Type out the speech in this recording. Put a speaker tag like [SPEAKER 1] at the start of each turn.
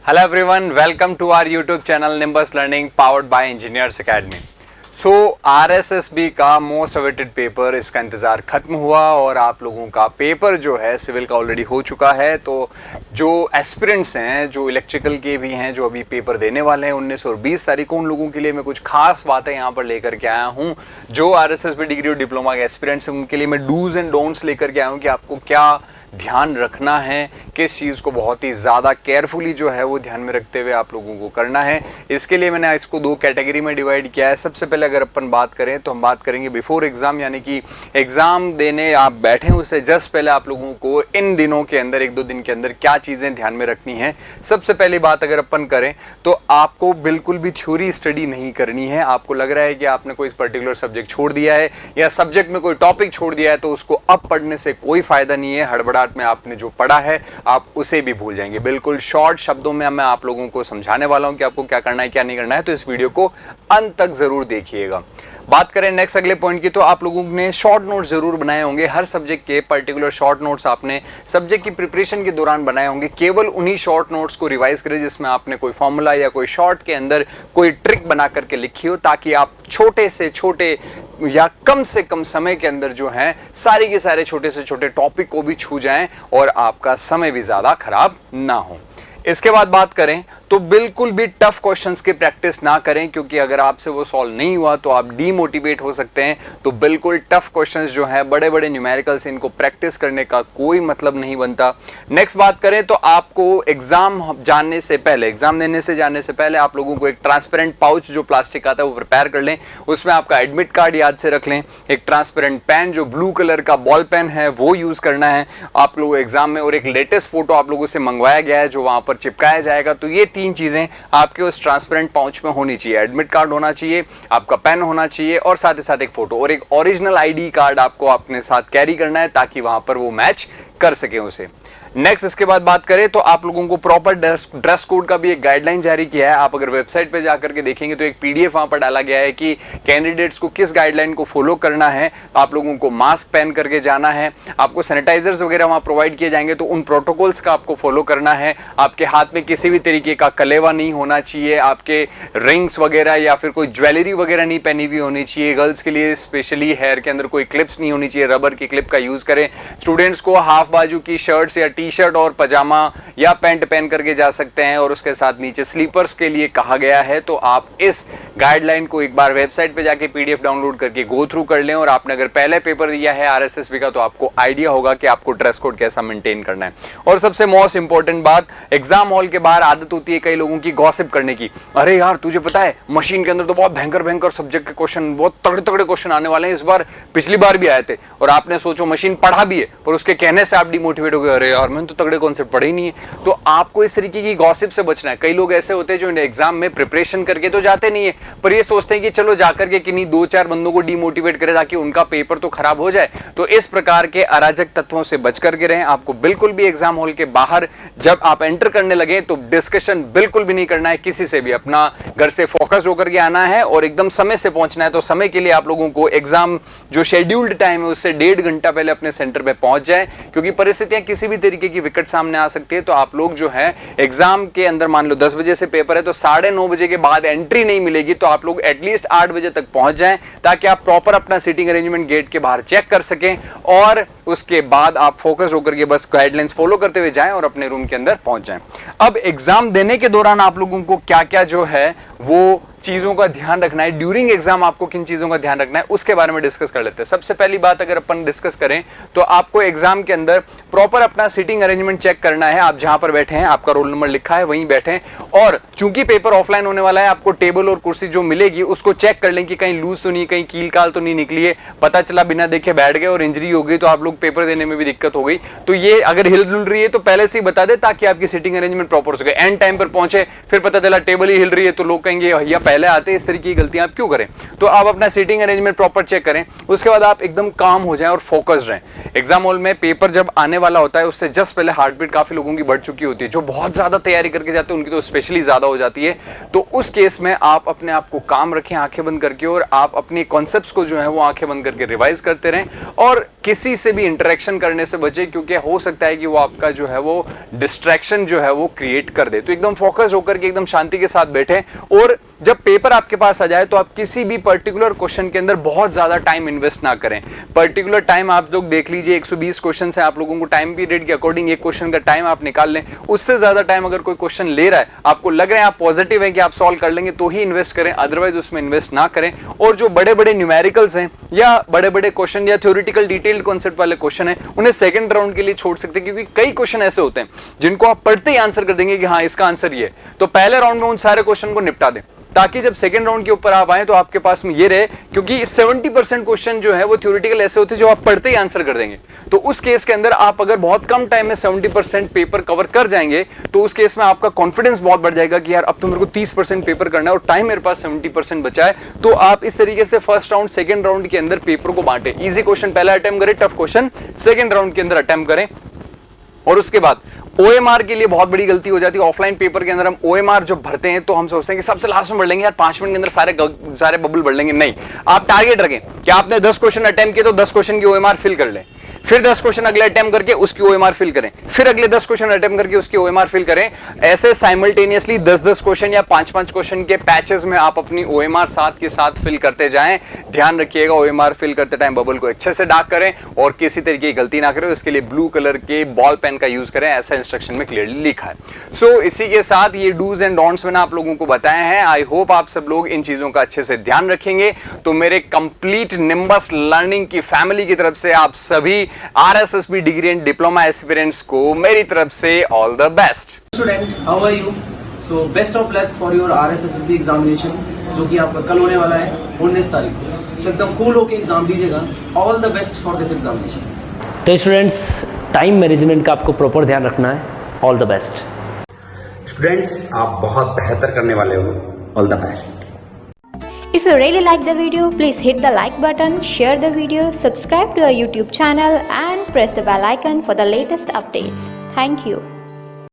[SPEAKER 1] Hello everyone, welcome to our YouTube channel Nimbus Learning powered by Engineers Academy. So RSSB का most awaited paper इसका इंतज़ार ख़त्म हुआ और आप लोगों का पेपर जो है सिविल का ऑलरेडी हो चुका है। तो जो एस्पिरेंट्स हैं, जो इलेक्ट्रिकल के भी हैं, जो अभी पेपर देने वाले हैं 19 और 20 तारीख को, उन लोगों के लिए मैं कुछ खास बातें यहाँ पर लेकर के आया हूँ। जो RSSB डिग्री और डिप्लोमा के एस्पिरेंट्स हैं उनके लिए मैं डूज एंड डोंट्स लेकर के आया हूँ कि आपको क्या ध्यान रखना है, किस चीज़ को बहुत ही ज़्यादा केयरफुली जो है वो ध्यान में रखते हुए आप लोगों को करना है। इसके लिए मैंने इसको दो कैटेगरी में डिवाइड किया है। सबसे पहले अगर अपन बात करें तो हम बात करेंगे बिफोर एग्ज़ाम, यानी कि एग्ज़ाम देने आप बैठे उससे जस्ट पहले आप लोगों को इन दिनों के अंदर, एक दो दिन के अंदर क्या चीज़ें ध्यान में रखनी है। सबसे पहली बात अगर अपन करें तो आपको बिल्कुल भी थ्योरी स्टडी नहीं करनी है। आपको लग रहा है कि आपने कोई पर्टिकुलर सब्जेक्ट छोड़ दिया है या सब्जेक्ट में कोई टॉपिक छोड़ दिया है तो उसको अब पढ़ने से कोई फ़ायदा नहीं है। हड़बड़ा में आपने जो पढ़ा है आप उसे भी भूल जाएंगे। बिल्कुल शॉर्ट शब्दों में मैं आप लोगों को समझाने वाला हूं कि आपको क्या करना है क्या नहीं करना है, तो इस वीडियो को अंत तक जरूर देखिएगा। बात करें नेक्स्ट अगले पॉइंट की, तो आप लोगों ने शॉर्ट नोट्स जरूर बनाए होंगे। हर सब्जेक्ट के पर्टिकुलर शॉर्ट नोट्स आपने सब्जेक्ट की प्रिपरेशन के दौरान बनाए होंगे। केवल उन्हीं शॉर्ट नोट्स को रिवाइज करें जिसमें आपने कोई फॉर्मूला या कोई शॉर्ट के अंदर कोई ट्रिक बना करके लिखी हो, ताकि आप छोटे से छोटे या कम से कम समय के अंदर जो है सारे के सारे छोटे से छोटे टॉपिक को भी छू जाएं और आपका समय भी ज्यादा खराब ना हो। इसके बाद बात करें तो बिल्कुल भी टफ क्वेश्चंस की प्रैक्टिस ना करें, क्योंकि अगर आपसे वो सॉल्व नहीं हुआ तो आप डीमोटिवेट हो सकते हैं। तो बिल्कुल टफ क्वेश्चंस जो है, बड़े बड़े न्यूमेरिकल्स, इनको प्रैक्टिस करने का कोई मतलब नहीं बनता। नेक्स्ट बात करें तो आपको एग्जाम जानने से पहले, एग्जाम देने से जाने से पहले आप लोगों को एक ट्रांसपेरेंट पाउच जो प्लास्टिक आता है वो प्रिपेयर कर लें। उसमें आपका एडमिट कार्ड याद से रख लें। एक ट्रांसपेरेंट पेन जो ब्लू कलर का बॉल पेन है वो यूज करना है आप लोगों एग्जाम में, और एक लेटेस्ट फोटो आप लोगों से मंगवाया गया है जो वहां पर चिपकाया जाएगा। तो ये तीन चीजें आपके उस ट्रांसपेरेंट पाउच में होनी चाहिए। एडमिट कार्ड होना चाहिए, आपका पेन होना चाहिए और साथ ही साथ एक फोटो और एक ओरिजिनल आईडी कार्ड आपको अपने साथ कैरी करना है ताकि वहां पर वो मैच कर सके उसे। नेक्स्ट इसके बाद बात करें तो आप लोगों को प्रॉपर ड्रेस कोड का भी एक गाइडलाइन जारी किया है। आप अगर वेबसाइट पे जाकर के देखेंगे तो एक पीडीएफ वहां पर डाला गया है कि कैंडिडेट्स को किस गाइडलाइन को फॉलो करना है। आप लोगों को मास्क पहन करके जाना है, आपको सैनिटाइजर्स वगैरह वहां प्रोवाइड किए जाएंगे तो उन प्रोटोकॉल्स का आपको फॉलो करना है। आपके हाथ में किसी भी तरीके का कलेवा नहीं होना चाहिए, आपके रिंग्स वगैरह या फिर कोई ज्वेलरी वगैरह नहीं पहनी हुई होनी चाहिए। गर्ल्स के लिए स्पेशली हेयर के अंदर कोई क्लिप्स नहीं होनी चाहिए, रबर की क्लिप का यूज करें। स्टूडेंट्स को हाफ बाजू की शर्ट्स या टी शर्ट और पजामा या पैंट पहन करके जा सकते हैं और उसके साथ नीचे स्लीपर्स के लिए कहा गया है। तो आप इस गाइडलाइन को एक बार वेबसाइट पे जाके पीडीएफ डाउनलोड करके गो थ्रू कर लें, और आपने अगर पहले पेपर दिया है आरएसएसबी का तो आपको आइडिया होगा कि आपको ड्रेस कोड कैसा मेंटेन करना है। और सबसे मोस्ट इंपॉर्टेंट बात, एग्जाम हॉल के बाहर आदत होती है कई लोगों की गॉसिप करने की। अरे यार तुझे पता है मशीन के अंदर तो बहुत भयंकर भयंकर सब्जेक्ट के क्वेश्चन, बहुत तगड़े तगड़े क्वेश्चन आने वाले हैं इस बार, पिछली बार भी आए थे। और आपने सोचो मशीन पढ़ा भी है पर उसके कहने से आप डिमोटिवेट हो गए, अरे यार मैंने तो तगड़े कॉन्सेप्ट पढ़े ही नहीं है। तो आपको इस तरीके की गॉसिप से बचना है। कई लोग ऐसे होते हैं जो एग्जाम में प्रिपरेशन करके तो जाते नहीं है पर ये सोचते हैं कि चलो जाकर के किन्हीं दो चार बंदों को डिमोटिवेट करें ताकि उनका पेपर तो खराब हो जाए। तो इस प्रकार के अराजक तत्वों से बच करके रहें। आपको बिल्कुल भी एग्जाम हॉल के बाहर जब आप एंटर करने लगे तो डिस्कशन बिल्कुल भी नहीं करना है किसी से भी। अपना घर से फोकस होकर के आना है और एकदम समय से पहुंचना है। तो समय के लिए आप लोगों को एग्जाम जो शेड्यूल्ड टाइम है उससे 1.5 घंटा पहले अपने सेंटर पे पहुंच जाए, क्योंकि परिस्थितियां किसी भी तरीके की विकट सामने आ सकती है। तो आप लोग जो है एग्जाम के अंदर, मान लो 10 बजे से पेपर है तो 9:30 बजे के बाद एंट्री नहीं मिलेगी। तो आप लोग एटलीस्ट 8 बजे तक पहुंच जाएं ताकि आप प्रॉपर अपना सीटिंग अरेंजमेंट गेट के बाहर चेक कर सकें और उसके बाद आप फोकस होकर के बस गाइडलाइंस फॉलो करते हुए जाएं और अपने रूम के अंदर पहुंच जाएं। अब एग्जाम देने के दौरान आप लोगों को क्या क्या जो है वो चीजों का ध्यान रखना है, ड्यूरिंग एग्जाम आपको किन चीजों का ध्यान रखना है उसके बारे में डिस्कस कर लेते हैं। सबसे पहली बात अगर अपन डिस्कस करें तो आपको एग्जाम के अंदर प्रॉपर अपना सीटिंग अरेंजमेंट चेक करना है। आप जहां पर बैठे हैं, आपका रोल नंबर लिखा है वहीं बैठे, और चूंकि पेपर ऑफलाइन होने वाला है आपको टेबल और कुर्सी जो मिलेगी उसको चेक कर लें कि कहीं लूज तो नहीं, कहीं कील काल तो नहीं निकली है। पता चला बिना देखे बैठ गए और इंजरी हो गई तो आप लोग पेपर देने में भी दिक्कत हो गई। तो ये अगर हिल डुल रही है तो पहले से ही बता दे ताकि आपकी सीटिंग अरेंजमेंट प्रॉपर हो सके। एंड टाइम पर पहुंचे फिर पता चला टेबल ही हिल रही है तो लोग कहेंगे भैया पहले आते हैं, इस तरीके की गलतियां आप क्यों करें। तो आप अपना सीटिंग अरेंजमेंट प्रॉपर चेक करें, उसके बाद आप एकदम काम हो जाएं और फोकस्ड रहें। एग्जाम हॉल में पेपर जब आने वाला होता है उससे जस्ट पहले हार्ट बीट काफी लोगों की बढ़ चुकी होती है, जो बहुत ज्यादा तैयारी करके जाते हैं उनकी तो स्पेशली ज्यादा हो जाती है। तो उस केस में आप अपने आप को काम रखें आंखें बंद करके, और आप अपने कॉन्सेप्ट्स को जो है वो आंखें बंद करके रिवाइज करते रहें, और किसी से भी इंटरेक्शन करने से बचे, क्योंकि हो सकता है कि वो आपका जो है वो डिस्ट्रैक्शन जो है वो क्रिएट कर दे। तो एकदम फोकस होकर के एकदम शांति के साथ बैठें, और जब पेपर आपके पास आ जाए तो आप किसी भी पर्टिकुलर क्वेश्चन के अंदर बहुत ज्यादा टाइम इन्वेस्ट ना करें। पर्टिकुलर टाइम आप लोग देख लीजिए, 120 क्वेश्चन है, आप लोगों को टाइम पीरियड के अकॉर्डिंग एक क्वेश्चन का टाइम आप निकाल लें। उससे ज्यादा टाइम अगर कोई क्वेश्चन ले रहा है, आपको लग रहा है आप पॉजिटिव है कि आप सॉल्व कर लेंगे, तो ही इन्वेस्ट करें, अदरवाइज उसमें इन्वेस्ट ना करें। और जो बड़े बड़े न्यूमेरिकल्स हैं या बड़े बड़े क्वेश्चन या थ्योरेटिकल डिटेल्ड कॉन्सेप्ट वाले क्वेश्चन है, उन्हें सेकंड राउंड के लिए छोड़ सकते हैं, क्योंकि कई क्वेश्चन ऐसे होते हैं जिनको आप पढ़ते ही आंसर कर देंगे कि हाँ इसका आंसर ये है। तो पहले राउंड में उन सारे क्वेश्चन को निपटा दें, ताकि जब सेकंड राउंड के ऊपर आप आए तो आपके पास में ये रहे, क्योंकि 70% क्वेश्चन जो है वो थ्योरेटिकल ऐसे होते हैं जो आप पढ़ते ही आंसर कर देंगे। तो उस केस के अंदर आप अगर बहुत कम टाइम में 70% पेपर कवर कर जाएंगे तो उस केस में आपका कॉन्फिडेंस बहुत बढ़ जाएगा कि यार अब तो मेरे को 30% पेपर करना है और टाइम मेरे पास 70% बचा है। तो आप इस तरीके से फर्स्ट राउंड सेकंड राउंड के अंदर पेपर को बांटे, इजी क्वेश्चन पहले अटेम्प्ट करें, टफ क्वेश्चन सेकंड राउंड के अंदर अटेम्प्ट करें। और उसके बाद OMR के लिए बहुत बड़ी गलती हो जाती है। ऑफलाइन पेपर के अंदर हम OMR जो भरते हैं तो हम सोचते हैं कि सबसे लास्ट में भर लेंगे यार, 5 मिनट के अंदर सारे बबल भर लेंगे। नहीं, आप टारगेट रखें कि आपने 10 क्वेश्चन अटेम्प्ट किए तो 10 क्वेश्चन की OMR फिल कर लें, फिर 10 क्वेश्चन अगले अटेम्प्ट करके उसकी OMR फिल करें, फिर अगले 10 क्वेश्चन अटेम्प्ट करके उसकी OMR फिल करें। ऐसे साइमल्टेनियसली 10-10 क्वेश्चन या 5-5 क्वेश्चन के पैचेस में आप अपनी OMR साथ के साथ फिल करते जाएं। ध्यान रखिएगा OMR फिल करते टाइम बबल को अच्छे से डार्क करें और किसी तरीके की गलती ना करें। इसके लिए ब्लू कलर के बॉल पेन का यूज करें, ऐसा इंस्ट्रक्शन में क्लियरली लिखा है। सो इसी के साथ ये डूज एंड डोंट्स मैंने आप लोगों को बताए हैं। आई होप आप सब लोग इन चीजों का अच्छे से ध्यान रखेंगे। तो मेरे कंप्लीट निम्बस लर्निंग की फैमिली की तरफ से आप सभी RSSB degree and diploma aspirants को मेरी तरफ से all the best.
[SPEAKER 2] Student, how are you? So best of luck for your RSSB examination, जो कि आपका कल होने वाला है 19 तारीख को। सो एकदम कूल होकर एग्जाम दीजिएगा। All the best for this examination.
[SPEAKER 3] तो स्टूडेंट्स, टाइम मैनेजमेंट का आपको प्रॉपर ध्यान रखना है। All the best.
[SPEAKER 4] स्टूडेंट्स, आप बहुत बेहतर करने वाले हो। All the best.
[SPEAKER 5] If you really like the video, please hit the like button, share the video, subscribe to our YouTube channel and press the bell icon for the latest updates. Thank you.